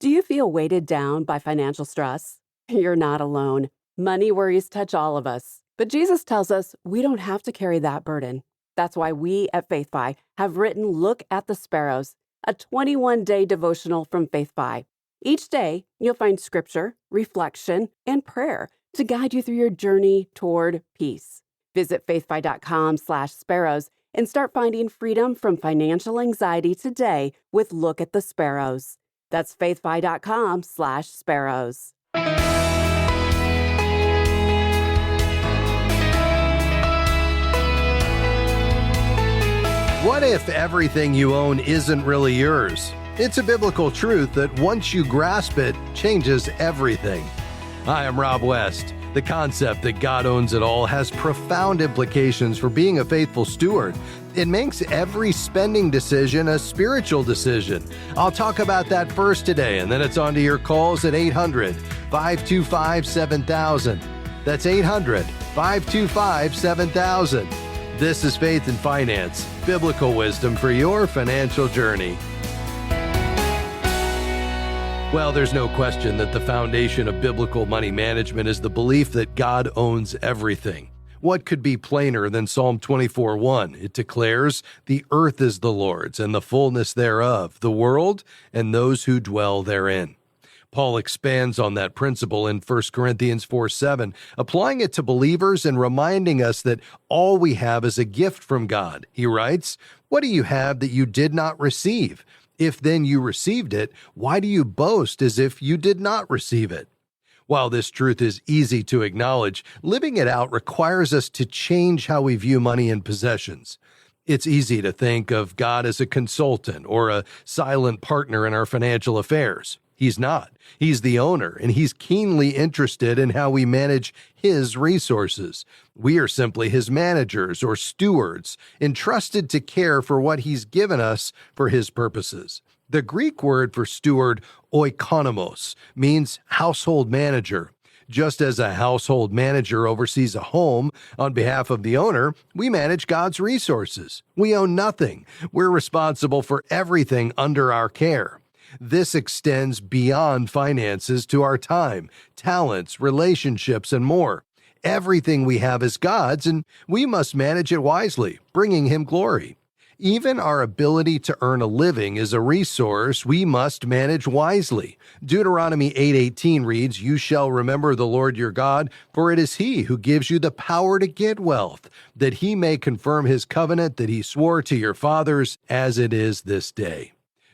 Do you feel weighted down by financial stress? You're not alone. Money worries touch all of us. But Jesus tells us we don't have to carry that burden. That's why we at FaithFi have written Look at the Sparrows, a 21-day devotional from FaithFi. Each day, you'll find scripture, reflection, and prayer to guide you through your journey toward peace. Visit faithfi.com/sparrows and start finding freedom from financial anxiety today with Look at the Sparrows. That's faithfi.com/sparrows. What if everything you own isn't really yours? It's a biblical truth that once you grasp it, changes everything. Hi, I'm Rob West. The concept that God owns it all has profound implications for being a faithful steward. It makes every spending decision a spiritual decision. I'll talk about that first today, and then it's on to your calls at 800-525-7000. That's 800-525-7000. This is Faith and Finance, biblical wisdom for your financial journey. Well, there's no question that the foundation of biblical money management is the belief that God owns everything. What could be plainer than Psalm 24:1? It declares, "The earth is the Lord's, and the fullness thereof, the world, and those who dwell therein." Paul expands on that principle in 1 Corinthians 4:7, applying it to believers and reminding us that all we have is a gift from God. He writes, "What do you have that you did not receive? If then you received it, why do you boast as if you did not receive it?" While this truth is easy to acknowledge, living it out requires us to change how we view money and possessions. It's easy to think of God as a consultant or a silent partner in our financial affairs. He's not. He's the owner, and he's keenly interested in how we manage his resources. We are simply his managers or stewards, entrusted to care for what he's given us for his purposes. The Greek word for steward, oikonomos, means household manager. Just as a household manager oversees a home on behalf of the owner, we manage God's resources. We own nothing. We're responsible for everything under our care. This extends beyond finances to our time, talents, relationships, and more. Everything we have is God's, and we must manage it wisely, bringing him glory. Even our ability to earn a living is a resource we must manage wisely. Deuteronomy 8:18 reads, "You shall remember the Lord your God, for it is he who gives you the power to get wealth, that he may confirm his covenant that he swore to your fathers, as it is this day."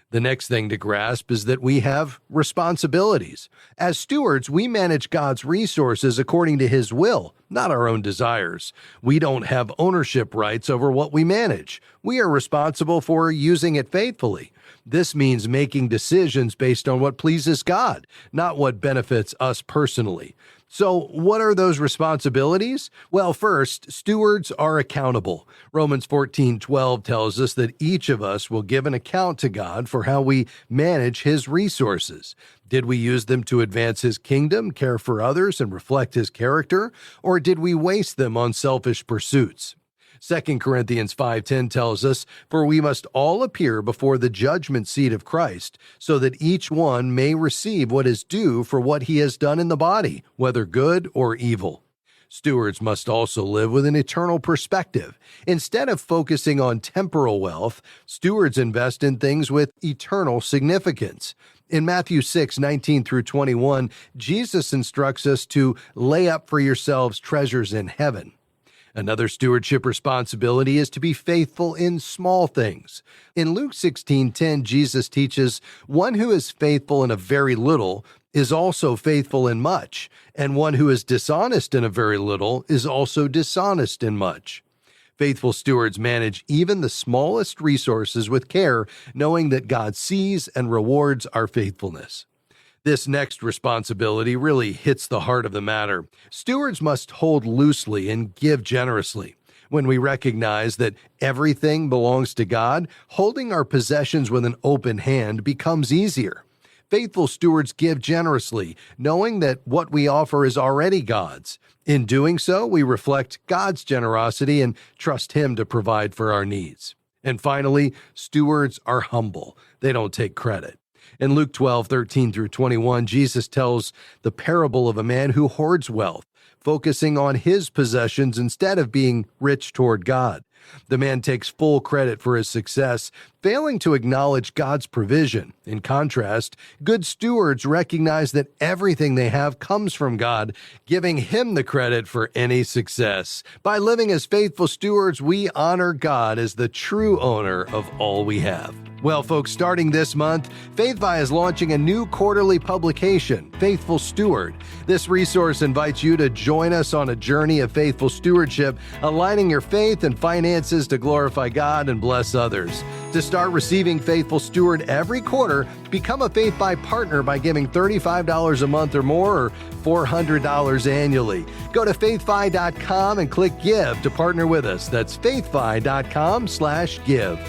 The next thing to grasp is that we have responsibilities. As stewards, we manage God's resources according to his will, not our own desires. We don't have ownership rights over what we manage. We are responsible for using it faithfully. This means making decisions based on what pleases God, not what benefits us personally. So what are those responsibilities? Well, first, stewards are accountable. Romans 14:12 tells us that each of us will give an account to God for how we manage his resources. Did we use them to advance his kingdom, care for others, and reflect his character? Or did we waste them on selfish pursuits? 2 Corinthians 5:10 tells us, "For we must all appear before the judgment seat of Christ, so that each one may receive what is due for what he has done in the body, whether good or evil." Stewards must also live with an eternal perspective. Instead of focusing on temporal wealth, stewards invest in things with eternal significance. In Matthew 6:19 through 21, Jesus instructs us to lay up for yourselves treasures in heaven. Another stewardship responsibility is to be faithful in small things. In Luke 16:10, Jesus teaches, "One who is faithful in a very little is also faithful in much, and one who is dishonest in a very little is also dishonest in much." Faithful stewards manage even the smallest resources with care, knowing that God sees and rewards our faithfulness. This next responsibility really hits the heart of the matter. Stewards must hold loosely and give generously. When we recognize that everything belongs to God, holding our possessions with an open hand becomes easier. Faithful stewards give generously, knowing that what we offer is already God's. In doing so, we reflect God's generosity and trust him to provide for our needs. And finally, stewards are humble. They don't take credit. In Luke 12:13-21, Jesus tells the parable of a man who hoards wealth, focusing on his possessions instead of being rich toward God. The man takes full credit for his success, failing to acknowledge God's provision. In contrast, good stewards recognize that everything they have comes from God, giving him the credit for any success. By living as faithful stewards, we honor God as the true owner of all we have. Well, folks, starting this month, FaithFi is launching a new quarterly publication, Faithful Steward. This resource invites you to join us on a journey of faithful stewardship, aligning your faith and finances to glorify God and bless others. To start receiving Faithful Steward every quarter, become a FaithFi partner by giving $35 a month or more, or $400 annually. Go to faithfi.com and click Give to partner with us. That's faithfi.com/give.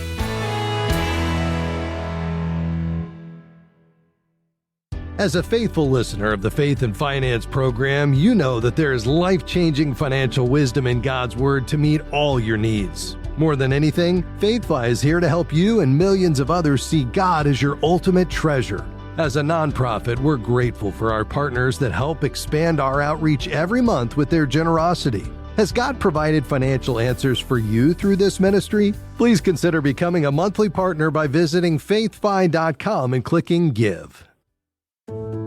As a faithful listener of the Faith and Finance program, you know that there is life-changing financial wisdom in God's Word to meet all your needs. More than anything, FaithFi is here to help you and millions of others see God as your ultimate treasure. As a nonprofit, we're grateful for our partners that help expand our outreach every month with their generosity. Has God provided financial answers for you through this ministry? Please consider becoming a monthly partner by visiting faithfi.com and clicking Give.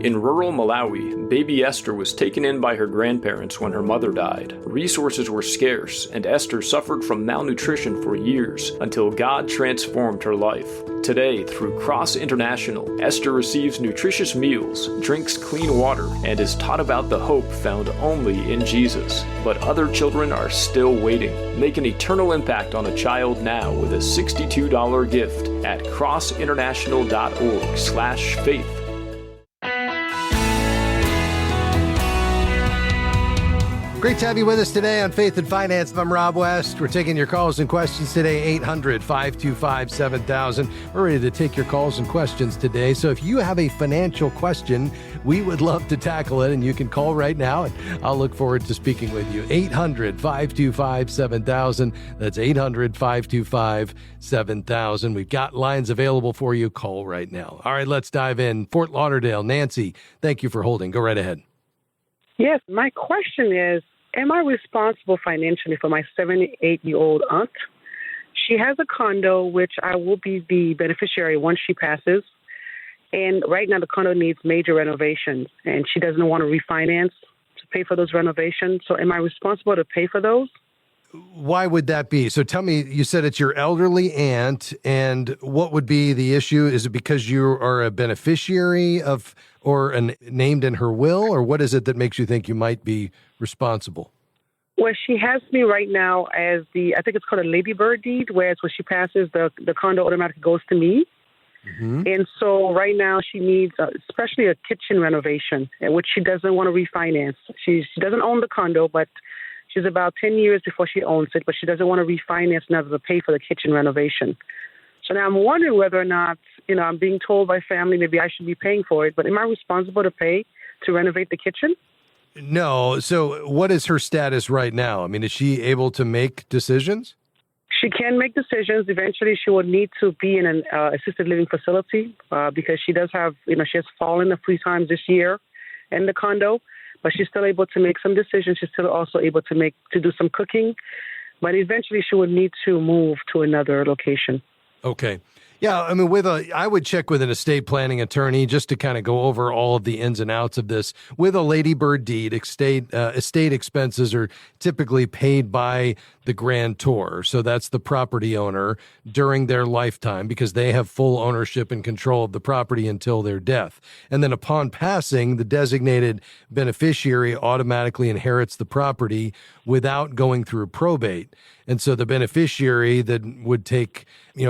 In rural Malawi, baby Esther was taken in by her grandparents when her mother died. Resources were scarce, and Esther suffered from malnutrition for years until God transformed her life. Today, through Cross International, Esther receives nutritious meals, drinks clean water, and is taught about the hope found only in Jesus. But other children are still waiting. Make an eternal impact on a child now with a $62 gift at crossinternational.org/faith. Great to have you with us today on Faith and Finance. I'm Rob West. We're taking your calls and questions today, 800-525-7000. We're ready to take your calls and questions today. So if you have a financial question, we would love to tackle it, and you can call right now, and I'll look forward to speaking with you. 800-525-7000. That's 800-525-7000. We've got lines available for you. Call right now. All right, let's dive in. Fort Lauderdale, Nancy, thank you for holding. Go right ahead. Yes, my question is, am I responsible financially for my 78-year-old aunt? She has a condo, which I will be the beneficiary once she passes. And right now the condo needs major renovations, and she doesn't want to refinance to pay for those renovations. So am I responsible to pay for those? Why would that be? So tell me, you said it's your elderly aunt, and what would be the issue? Is it because you are a beneficiary of or named in her will, or what is it that makes you think you might be responsible? Well, she has me right now as I think it's called a ladybird deed, whereas when she passes, the condo automatically goes to me. Mm-hmm. And so right now she needs especially a kitchen renovation, which she doesn't want to refinance. She doesn't own the condo, but she's about 10 years before she owns it, but she doesn't want to refinance in order to pay for the kitchen renovation. So now I'm wondering whether or not, I'm being told by family maybe I should be paying for it, but am I responsible to pay to renovate the kitchen? No. So what is her status right now? I mean, is she able to make decisions? She can make decisions. Eventually, she would need to be in an assisted living facility because she does have, she has fallen a few times this year in the condo, but she's still able to make some decisions. She's still also able to do some cooking, but eventually she would need to move to another location. Okay. Yeah, I mean, I would check with an estate planning attorney just to kind of go over all of the ins and outs of this. With a ladybird deed, estate expenses are typically paid by the grantor. So that's the property owner during their lifetime because they have full ownership and control of the property until their death. And then upon passing, the designated beneficiary automatically inherits the property without going through probate. And so the beneficiary that would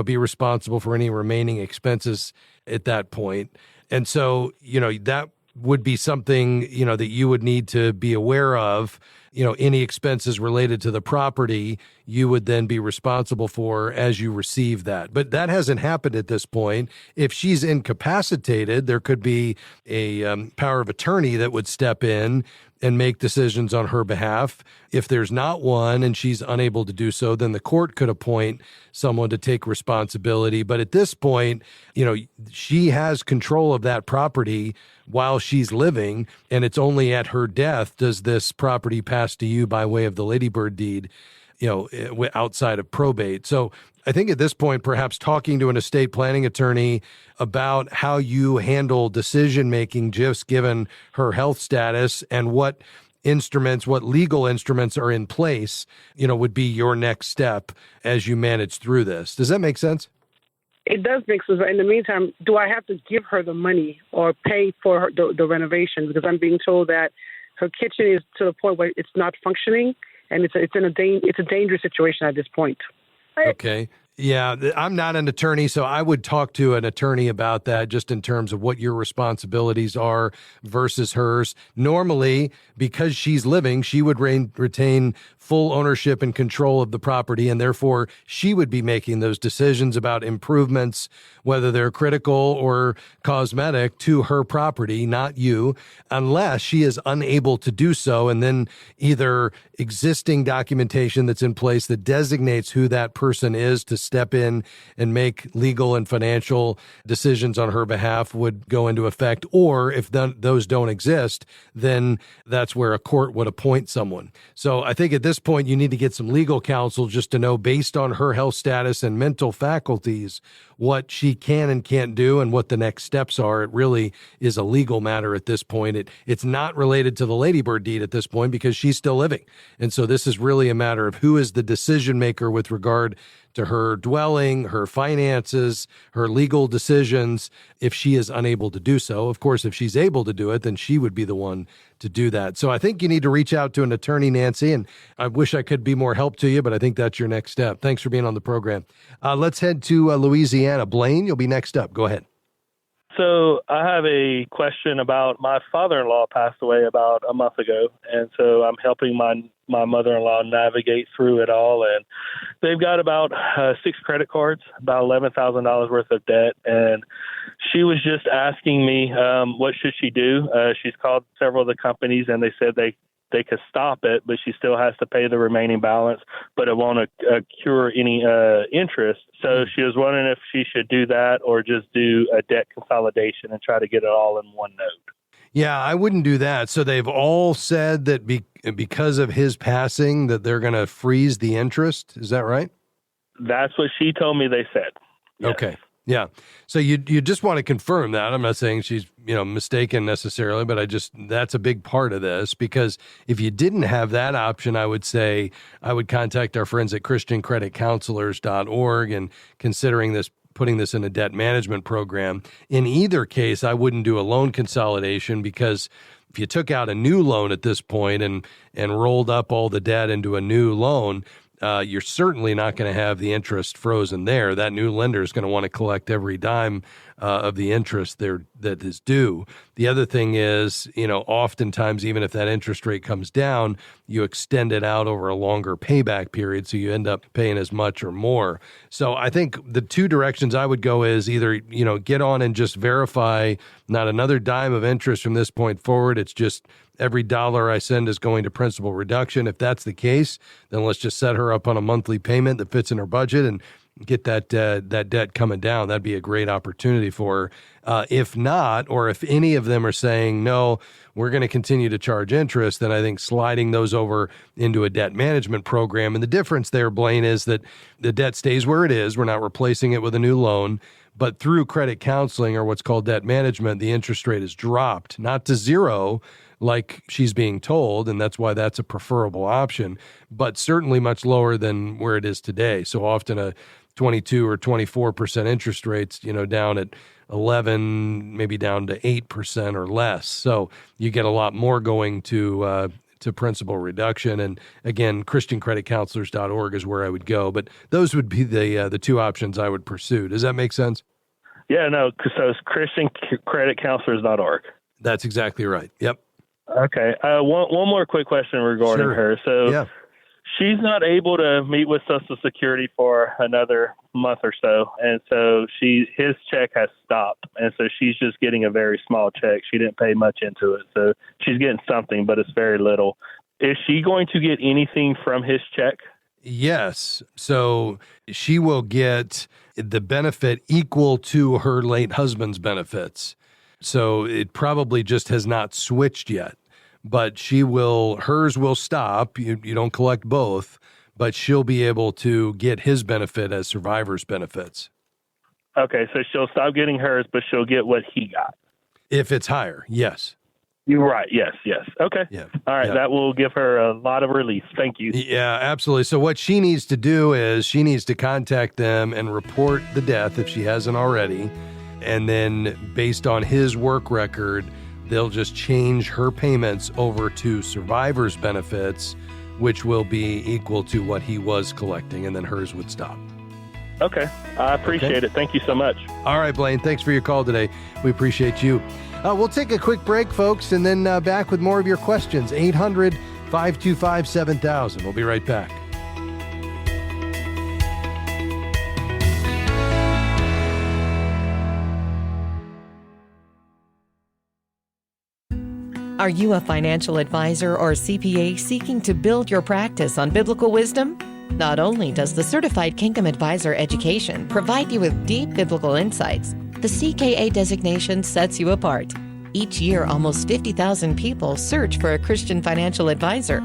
be responsible for any remaining expenses at that point. And so, that would be something, that you would need to be aware of, any expenses related to the property, you would then be responsible for as you receive that. But that hasn't happened at this point. If she's incapacitated, there could be a power of attorney that would step in and make decisions on her behalf. If there's not one and she's unable to do so, then the court could appoint someone to take responsibility. But at this point, she has control of that property while she's living, and it's only at her death does this property pass to you by way of the ladybird deed, outside of probate. So I think at this point, perhaps talking to an estate planning attorney about how you handle decision-making just given her health status and what legal instruments are in place, would be your next step as you manage through this. Does that make sense? It does make sense. In the meantime, do I have to give her the money or pay for the renovation? Because I'm being told that her kitchen is to the point where it's not functioning, and it's a dangerous situation at this point. Okay. Yeah, I'm not an attorney, so I would talk to an attorney about that just in terms of what your responsibilities are versus hers. Normally, because she's living, she would retain full ownership and control of the property, and therefore she would be making those decisions about improvements, whether they're critical or cosmetic, to her property, not you, unless she is unable to do so. And then either existing documentation that's in place that designates who that person is to step in and make legal and financial decisions on her behalf would go into effect. Or if those don't exist, then that's where a court would appoint someone. So I think at this point, you need to get some legal counsel just to know, based on her health status and mental faculties, what she can and can't do and what the next steps are. It really is a legal matter at this point. It's not related to the ladybird deed at this point because she's still living. And so this is really a matter of who is the decision maker with regard to her dwelling, her finances, her legal decisions, if she is unable to do so. Of course, if she's able to do it, then she would be the one to do that. So I think you need to reach out to an attorney, Nancy, and I wish I could be more help to you, but I think that's your next step. Thanks for being on the program. Let's head to Louisiana. Blaine, you'll be next up. Go ahead. So I have a question about my father-in-law passed away about a month ago, and so I'm helping my mother-in-law navigate through it all. And they've got about 6 credit cards, about $11,000 worth of debt, and she was just asking me what should she do. She's called several of the companies, and they said they could stop it, but she still has to pay the remaining balance, but it won't cure any interest. So she was wondering if she should do that or just do a debt consolidation and try to get it all in one note. Yeah, I wouldn't do that. So they've all said that because of his passing that they're going to freeze the interest. Is that right? That's what she told me they said. Yes. Okay. Yeah. So you just want to confirm that. I'm not saying she's, mistaken necessarily, but that's a big part of this, because if you didn't have that option, I would say I would contact our friends at ChristianCreditCounselors.org and putting this in a debt management program. In either case, I wouldn't do a loan consolidation, because if you took out a new loan at this point and rolled up all the debt into a new loan, you're certainly not going to have the interest frozen there. That new lender is going to want to collect every dime of the interest there that is due. The other thing is, oftentimes, even if that interest rate comes down, you extend it out over a longer payback period, so you end up paying as much or more. So I think the two directions I would go is either, get on and just verify not another dime of interest from this point forward. It's just every dollar I send is going to principal reduction. If that's the case, then let's just set her up on a monthly payment that fits in her budget and get that debt coming down. That'd be a great opportunity for her. If not, or if any of them are saying, no, we're going to continue to charge interest, then I think sliding those over into a debt management program. And the difference there, Blaine, is that the debt stays where it is. We're not replacing it with a new loan. But through credit counseling, or what's called debt management, the interest rate is dropped, not to zero, like she's being told, and that's why that's a preferable option, but certainly much lower than where it is today. So often a 22 or 24% interest rates, down at 11, maybe down to 8% or less. So you get a lot more going to principal reduction. And again, ChristianCreditCounselors.org is where I would go. But those would be the two options I would pursue. Does that make sense? Yeah, no, so it's ChristianCreditCounselors.org. That's exactly right. Yep. Okay. One more quick question regarding her. So Yeah. she's not able to meet with Social Security for another month or so, and so his check has stopped, and so she's just getting a very small check. She didn't pay much into it, so she's getting something, but it's very little. Is she going to get anything from his check? Yes. So she will get the benefit equal to her late husband's benefits. So it probably just has not switched yet, but hers will stop. You don't collect both, but she'll be able to get his benefit as survivor's benefits. Okay, so she'll stop getting hers, but she'll get what he got. If it's higher, yes. You're right. Yes. Okay. Yeah. All right. Yeah. That will give her a lot of relief. Thank you. Yeah, absolutely. So what she needs to do is she needs to contact them and report the death if she hasn't already. And then based on his work record, they'll just change her payments over to survivor's benefits, which will be equal to what he was collecting, and then hers would stop. Okay. I appreciate it. Thank you so much. All right, Blaine, thanks for your call today. We appreciate you. We'll take a quick break, folks, and then back with more of your questions. 800-525-7000. We'll be right back. Are you a financial advisor or CPA seeking to build your practice on biblical wisdom? Not only does the Certified Kingdom Advisor education provide you with deep biblical insights, the CKA designation sets you apart. Each year, almost 50,000 people search for a Christian financial advisor.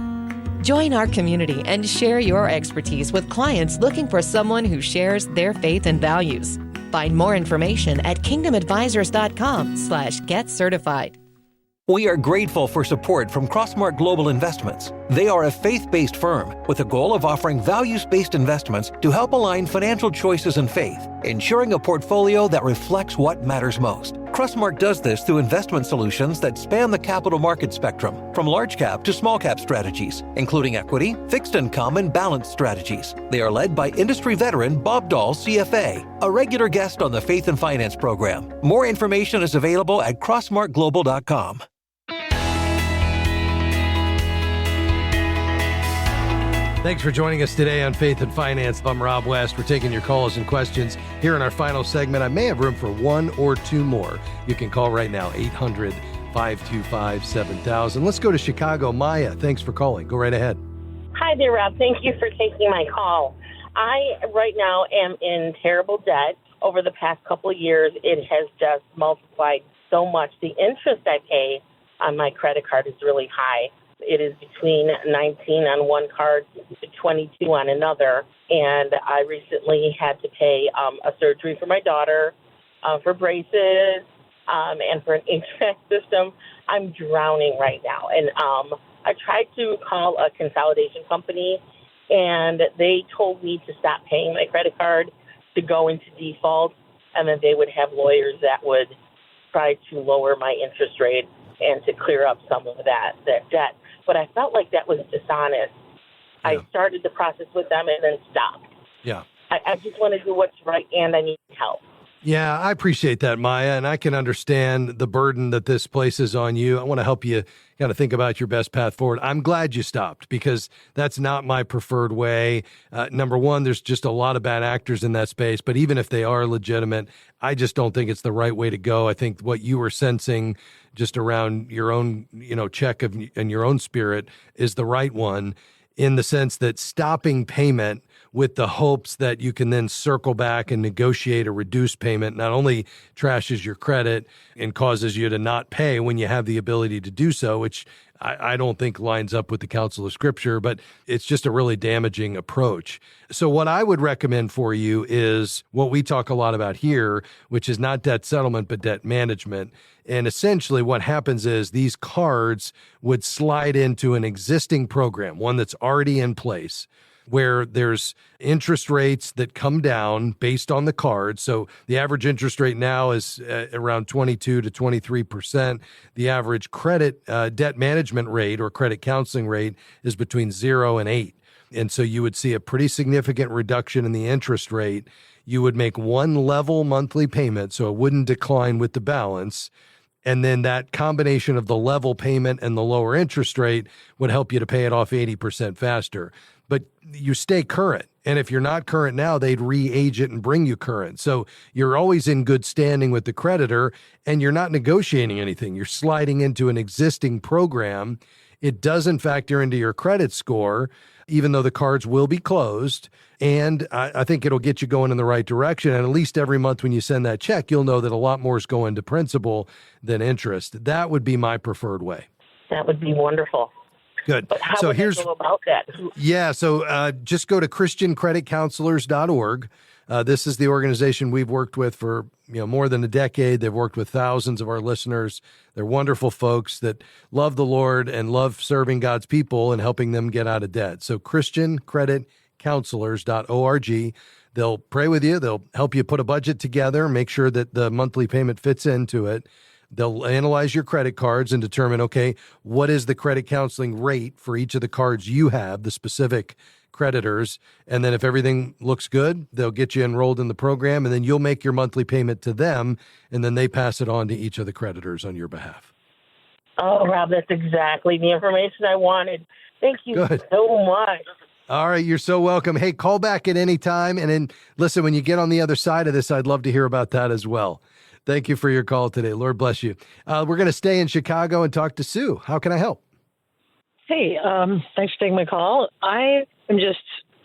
Join our community and share your expertise with clients looking for someone who shares their faith and values. Find more information at kingdomadvisors.com/getcertified. We are grateful for support from Crossmark Global Investments. They are a faith-based firm with a goal of offering values-based investments to help align financial choices and faith, ensuring a portfolio that reflects what matters most. Crossmark does this through investment solutions that span the capital market spectrum, from large cap to small cap strategies, including equity, fixed income, and balanced strategies. They are led by industry veteran Bob Dahl, CFA, a regular guest on the Faith and Finance program. More information is available at crossmarkglobal.com. Thanks for joining us today on Faith and Finance. I'm Rob West. We're taking your calls and questions here in our final segment. I may have room for one or two more. You can call right now, 800-525-7000. Let's go to Chicago. Maya, thanks for calling. Go right ahead. Hi there, Rob. Thank you for taking my call. I, right now, am in terrible debt. Over the past couple of years, it has just multiplied so much. The interest I pay on my credit card is really high. It is between 19 on one card to 22 on another. And I recently had to pay a surgery for my daughter, for braces, and for an HVAC system. I'm drowning right now. And I tried to call a consolidation company, and they told me to stop paying my credit card, to go into default, and then they would have lawyers that would try to lower my interest rate and to clear up some of that debt. But I felt like that was dishonest. Yeah. I started the process with them and then stopped. Yeah. I just want to do what's right, and I need help. Yeah, I appreciate that, Maya, and I can understand the burden that this places on you. I want to help you kind of think about your best path forward. I'm glad you stopped, because that's not my preferred way. Number one, there's just a lot of bad actors in that space, but even if they are legitimate, I just don't think it's the right way to go. I think what you were sensing just around your own, check and your own spirit is the right one, in the sense that stopping payment with the hopes that you can then circle back and negotiate a reduced payment not only trashes your credit and causes you to not pay when you have the ability to do so, which I don't think lines up with the counsel of Scripture, but it's just a really damaging approach. So what I would recommend for you is what we talk a lot about here, which is not debt settlement, but debt management. And essentially what happens is these cards would slide into an existing program, one that's already in place, where there's interest rates that come down based on the card. So the average interest rate now is around 22 to 23%. The average credit debt management rate or credit counseling rate is between 0 and 8. And so you would see a pretty significant reduction in the interest rate. You would make one level monthly payment, so it wouldn't decline with the balance. And then that combination of the level payment and the lower interest rate would help you to pay it off 80% faster. But you stay current. And if you're not current now, they'd re-age it and bring you current. So you're always in good standing with the creditor, and you're not negotiating anything. You're sliding into an existing program. It doesn't factor into your credit score, even though the cards will be closed. And I think it'll get you going in the right direction. And at least every month when you send that check, you'll know that a lot more is going to principal than interest. That would be my preferred way. That would be wonderful. Good. But how so would here's I go about that? Yeah, so just go to christiancreditcounselors.org. This is the organization we've worked with for more than a decade. They've worked with thousands of our listeners. They're wonderful folks that love the Lord and love serving God's people and helping them get out of debt. So christiancreditcounselors.org. They'll pray with you. They'll help you put a budget together, make sure that the monthly payment fits into it. They'll analyze your credit cards and determine, okay, what is the credit counseling rate for each of the cards you have, the specific creditors. And then if everything looks good, they'll get you enrolled in the program, and then you'll make your monthly payment to them, and then they pass it on to each of the creditors on your behalf. Oh, Rob, that's exactly the information I wanted. Thank you so much. All right, you're so welcome. Hey, call back at any time. And then, listen, when you get on the other side of this, I'd love to hear about that as well. Thank you for your call today. Lord bless you. We're going to stay in Chicago and talk to Sue. How can I help? Hey, thanks for taking my call. I am just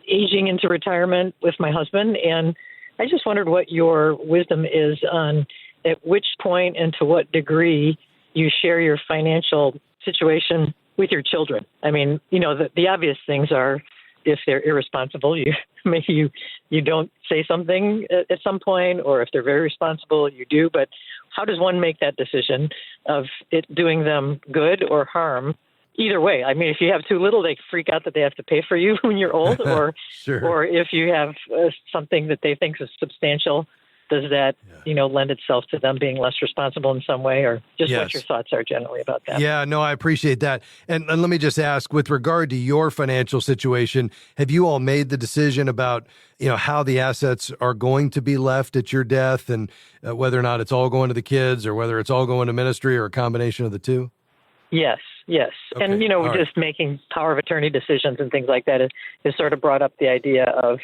aging into retirement with my husband, and I just wondered what your wisdom is on at which point and to what degree you share your financial situation with your children. I mean, the obvious things are if they're irresponsible, maybe you don't say something at some point, or if they're very responsible, you do. But how does one make that decision of it doing them good or harm? Either way, I mean, if you have too little, they freak out that they have to pay for you when you're old, or Sure. or if you have something that they think is substantial, does that, lend itself to them being less responsible in some way, or just what your thoughts are generally about that? Yeah, no, I appreciate that. And let me just ask, with regard to your financial situation, have you all made the decision about, how the assets are going to be left at your death, and whether or not it's all going to the kids or whether it's all going to ministry or a combination of the two? Yes. Okay. And, just making power of attorney decisions and things like that has sort of brought up the idea of,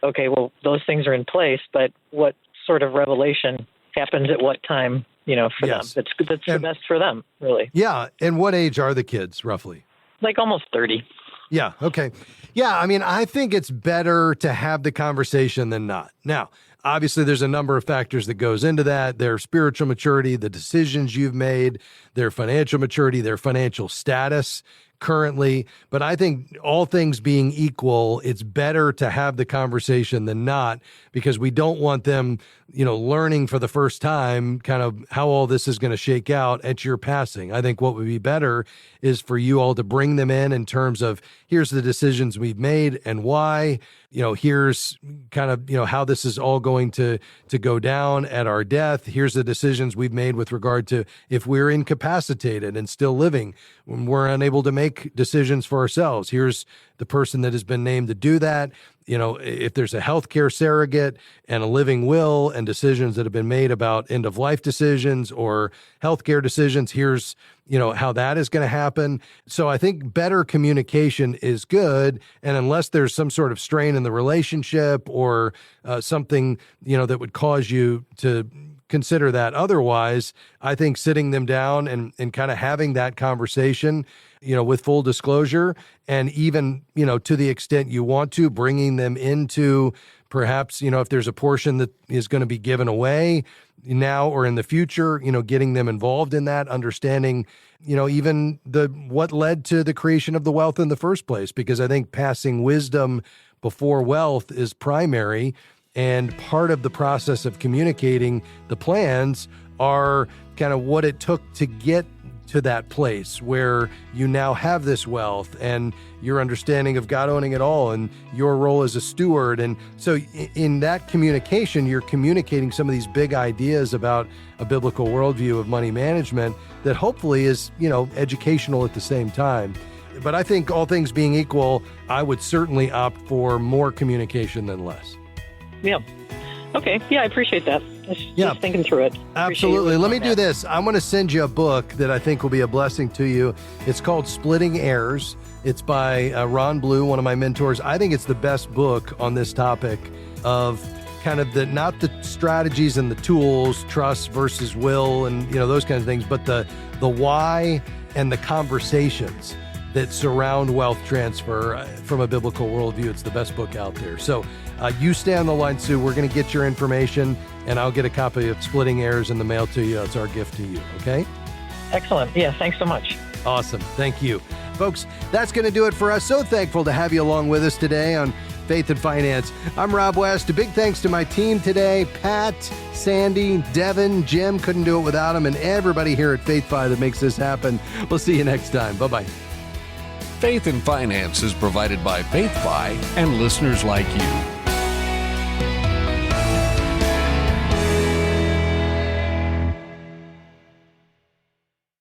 okay, well, those things are in place, but what sort of revelation happens at what time, for them. That's the best for them, really. Yeah. And what age are the kids, roughly? Like almost 30. Yeah. Okay. Yeah. I mean, I think it's better to have the conversation than not. Now, obviously, there's a number of factors that goes into that. Their spiritual maturity, the decisions you've made, their financial maturity, their financial status currently. But I think all things being equal, it's better to have the conversation than not, because we don't want them, learning for the first time kind of how all this is going to shake out at your passing. I think what would be better is for you all to bring them in terms of, here's the decisions we've made and why, here's kind of, how this is all going to go down at our death. Here's the decisions we've made with regard to if we're incapacitated and still living, when we're unable to make decisions for ourselves. Here's the person that has been named to do that. If there's a healthcare surrogate and a living will and decisions that have been made about end of life decisions or healthcare decisions, here's, how that is going to happen. So I think better communication is good. And unless there's some sort of strain in the relationship or something, that would cause you to consider that otherwise, I think sitting them down and kind of having that conversation, with full disclosure, and even, to the extent you want to, bringing them into perhaps, if there's a portion that is going to be given away now or in the future, getting them involved in that, understanding, even what led to the creation of the wealth in the first place, because I think passing wisdom before wealth is primary. And part of the process of communicating the plans are kind of what it took to get to that place where you now have this wealth and your understanding of God owning it all and your role as a steward. And so in that communication, you're communicating some of these big ideas about a biblical worldview of money management that hopefully is, educational at the same time. But I think all things being equal, I would certainly opt for more communication than less. Yeah. Okay. Yeah, I appreciate that. Just thinking through it. Absolutely. Let me do this. I'm going to send you a book that I think will be a blessing to you. It's called Splitting Heirs. It's by Ron Blue, one of my mentors. I think it's the best book on this topic of kind of not the strategies and the tools, trust versus will, and those kinds of things, but the why and the conversations that surround wealth transfer from a biblical worldview. It's the best book out there. So you stay on the line, Sue. We're going to get your information, and I'll get a copy of Splitting Heirs in the mail to you. It's our gift to you, okay? Excellent. Yeah, thanks so much. Awesome. Thank you. Folks, that's going to do it for us. So thankful to have you along with us today on Faith and Finance. I'm Rob West. A big thanks to my team today, Pat, Sandy, Devin, Jim. Couldn't do it without them, and everybody here at FaithFi that makes this happen. We'll see you next time. Bye-bye. Faith and Finance is provided by FaithFi and listeners like you.